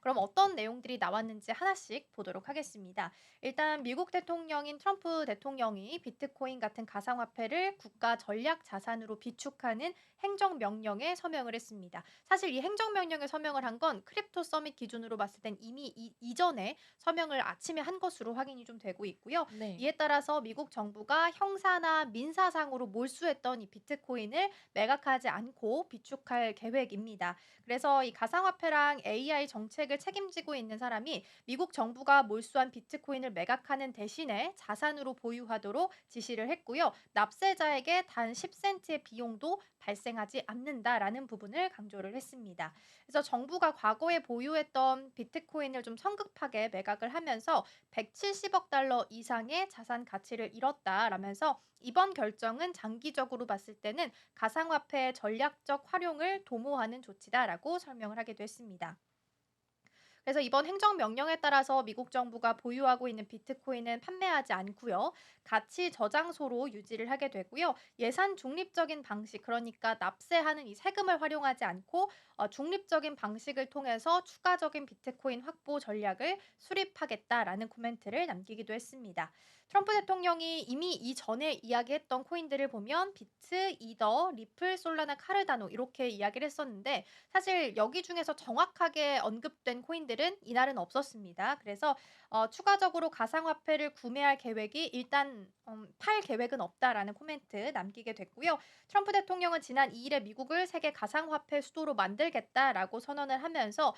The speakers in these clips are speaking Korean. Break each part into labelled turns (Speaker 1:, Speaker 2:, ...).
Speaker 1: 그럼 어떤 내용들이 나왔는지 하나씩 보도록 하겠습니다. 일단 미국 대통령인 트럼프 대통령이 비트코인 같은 가상화폐를 국가 전략 자산으로 비축하는 행정명령에 서명을 했습니다. 사실 이 행정명령에 서명을 한 건 크립토 서밋 기준으로 봤을 땐 이미 이전에 서명을 아침에 한 것으로 확인이 좀 되고 있고요.
Speaker 2: 네.
Speaker 1: 이에 따라서 미국 정부가 형사나 민사상으로 몰수했던 이 비트코인을 매각하지 않고 비축할 계획입니다. 그래서 이 가상화폐랑 AI 정책을 책임지고 있는 사람이 미국 정부가 몰수한 비트코인을 매각하는 대신에 자산으로 보유하도록 지시를 했고요. 납세자에게 단 10센트의 비용도 발생하지 않는다라는 부분을 강조를 했습니다. 그래서 정부가 과거에 보유했던 비트코인을 좀 성급하게 매각을 하면서 170억 달러 이상의 자산 가치를 잃었다라면서 이번 결정은 장기적으로 봤을 때는 가상화폐의 전략적 활용을 도모하는 조치다라고 설명을 하기도 했습니다. 그래서 이번 행정명령에 따라서 미국 정부가 보유하고 있는 비트코인은 판매하지 않고요. 가치 저장소로 유지를 하게 되고요. 예산 중립적인 방식, 그러니까 납세하는 이 세금을 활용하지 않고 중립적인 방식을 통해서 추가적인 비트코인 확보 전략을 수립하겠다라는 코멘트를 남기기도 했습니다. 트럼프 대통령이 이미 이전에 이야기했던 코인들을 보면 비트, 이더, 리플, 솔라나, 카르다노 이렇게 이야기를 했었는데 사실 여기 중에서 정확하게 언급된 코인들은 이날은 없었습니다. 그래서 추가적으로 가상화폐를 구매할 계획이 일단 팔 계획은 없다라는 코멘트 남기게 됐고요. 트럼프 대통령은 지난 2일에 미국을 세계 가상화폐 수도로 만들겠다라고 선언을 하면서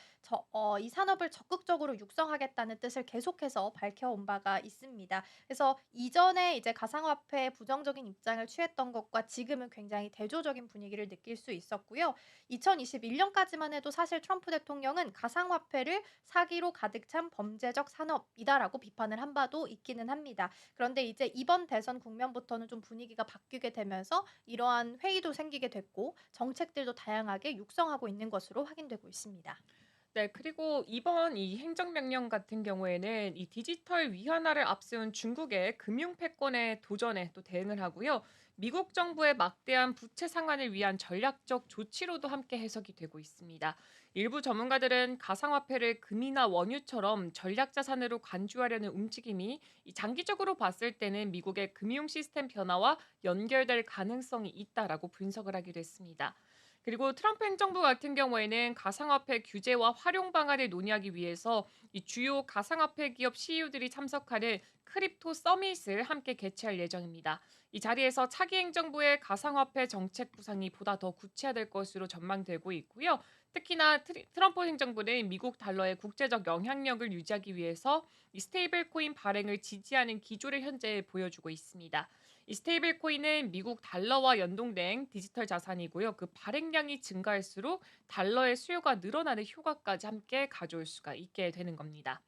Speaker 1: 이 산업을 적극적으로 육성하겠다는 뜻을 계속해서 밝혀온 바가 있습니다. 그래서 이전에 이제 가상화폐에 부정적인 입장을 취했던 것과 지금은 굉장히 대조적인 분위기를 느낄 수 있었고요. 2021년까지만 해도 사실 트럼프 대통령은 가상화폐를 사기로 가득 찬 범죄적 산업이다라고 비판을 한 바도 있기는 합니다. 그런데 이제 이번 대선 국면부터는 좀 분위기가 바뀌게 되면서 이러한 회의도 생기게 됐고 정책들도 다양하게 육성하고 있는 것으로 확인되고 있습니다.
Speaker 2: 네. 그리고 이번 이 행정명령 같은 경우에는 이 디지털 위안화를 앞세운 중국의 금융 패권의 도전에 또 대응을 하고요. 미국 정부의 막대한 부채 상환을 위한 전략적 조치로도 함께 해석이 되고 있습니다. 일부 전문가들은 가상화폐를 금이나 원유처럼 전략 자산으로 간주하려는 움직임이 이 장기적으로 봤을 때는 미국의 금융 시스템 변화와 연결될 가능성이 있다라고 분석을 하기도 했습니다. 그리고 트럼프 행정부 같은 경우에는 가상화폐 규제와 활용 방안을 논의하기 위해서 이 주요 가상화폐 기업 CEO들이 참석하는 크립토 서밋을 함께 개최할 예정입니다. 이 자리에서 차기 행정부의 가상화폐 정책 구상이 보다 더 구체화될 것으로 전망되고 있고요. 특히나 트럼프 행정부는 미국 달러의 국제적 영향력을 유지하기 위해서 이 스테이블 코인 발행을 지지하는 기조를 현재 보여주고 있습니다. 이 스테이블 코인은 미국 달러와 연동된 디지털 자산이고요. 그 발행량이 증가할수록 달러의 수요가 늘어나는 효과까지 함께 가져올 수가 있게 되는 겁니다.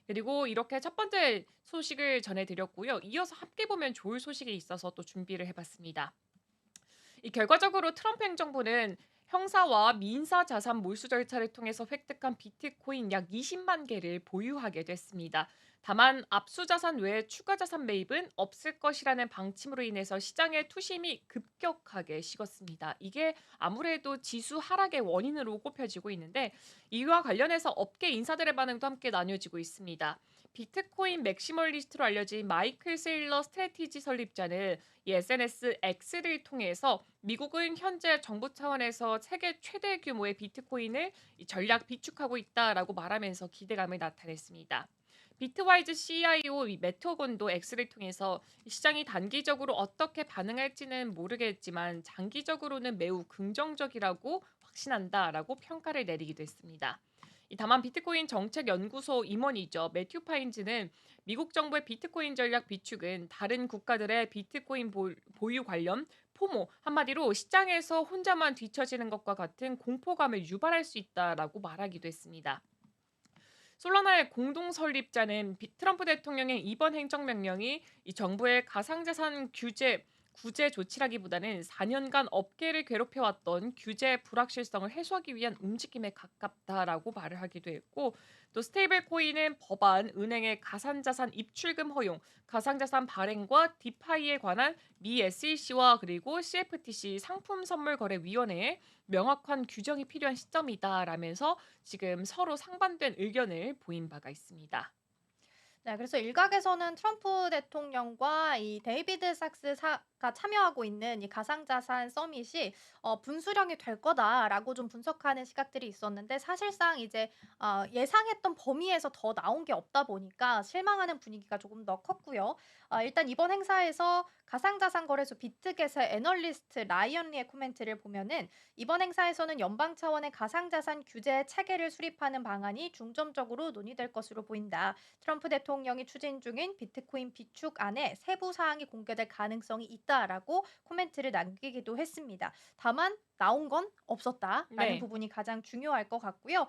Speaker 2: 그리고 이렇게 첫 번째 소식을 전해드렸고요. 이어서 함께 보면 좋을 소식이 있어서 또 준비를 해봤습니다. 이 결과적으로 트럼프 행정부는 형사와 민사 자산 몰수 절차를 통해서 획득한 비트코인 약 20만 개를 보유하게 됐습니다. 다만 압수 자산 외에 추가 자산 매입은 없을 것이라는 방침으로 인해서 시장의 투심이 급격하게 식었습니다. 이게 아무래도 지수 하락의 원인으로 꼽혀지고 있는데 이와 관련해서 업계 인사들의 반응도 함께 나뉘어지고 있습니다. 비트코인 맥시멀리스트로 알려진 마이클 세일러 스트래티지 설립자는 이 SNS X를 통해서 미국은 현재 정부 차원에서 세계 최대 규모의 비트코인을 이 전략 비축하고 있다라고 말하면서 기대감을 나타냈습니다. 비트와이즈 CIO 이 매토건도 X를 통해서 시장이 단기적으로 어떻게 반응할지는 모르겠지만 장기적으로는 매우 긍정적이라고 확신한다라고 평가를 내리기도 했습니다. 다만 비트코인 정책 연구소 임원이죠. 매튜 파인즈는 미국 정부의 비트코인 전략 비축은 다른 국가들의 비트코인 보유 관련 포모, 한마디로 시장에서 혼자만 뒤처지는 것과 같은 공포감을 유발할 수 있다라고 말하기도 했습니다. 솔라나의 공동 설립자는 트럼프 대통령의 이번 행정명령이 이 정부의 가상자산 규제 구제 조치라기보다는 4년간 업계를 괴롭혀왔던 규제 불확실성을 해소하기 위한 움직임에 가깝다라고 말을 하기도 했고, 또 스테이블 코인은 법안, 은행의 가상자산 입출금 허용, 가상자산 발행과 디파이에 관한 미 SEC와 그리고 CFTC 상품선물거래위원회에 명확한 규정이 필요한 시점이다라면서 지금 서로 상반된 의견을 보인 바가 있습니다.
Speaker 1: 네, 그래서 일각에서는 트럼프 대통령과 이 데이비드 삭스가 참여하고 있는 이 가상자산 서밋이 분수령이 될 거다라고 좀 분석하는 시각들이 있었는데 사실상 이제 예상했던 범위에서 더 나온 게 없다 보니까 실망하는 분위기가 조금 더 컸고요. 일단 이번 행사에서 가상자산 거래소 비트겟의 애널리스트 라이언 리의 코멘트를 보면은 이번 행사에서는 연방 차원의 가상자산 규제 체계를 수립하는 방안이 중점적으로 논의될 것으로 보인다. 트럼프 대통령이 추진 중인 비트코인 비축안에 세부 사항이 공개될 가능성이 있다라고 코멘트를 남기기도 했습니다. 다만 나온 건 없었다라는
Speaker 2: 네.
Speaker 1: 부분이 가장 중요할 것 같고요.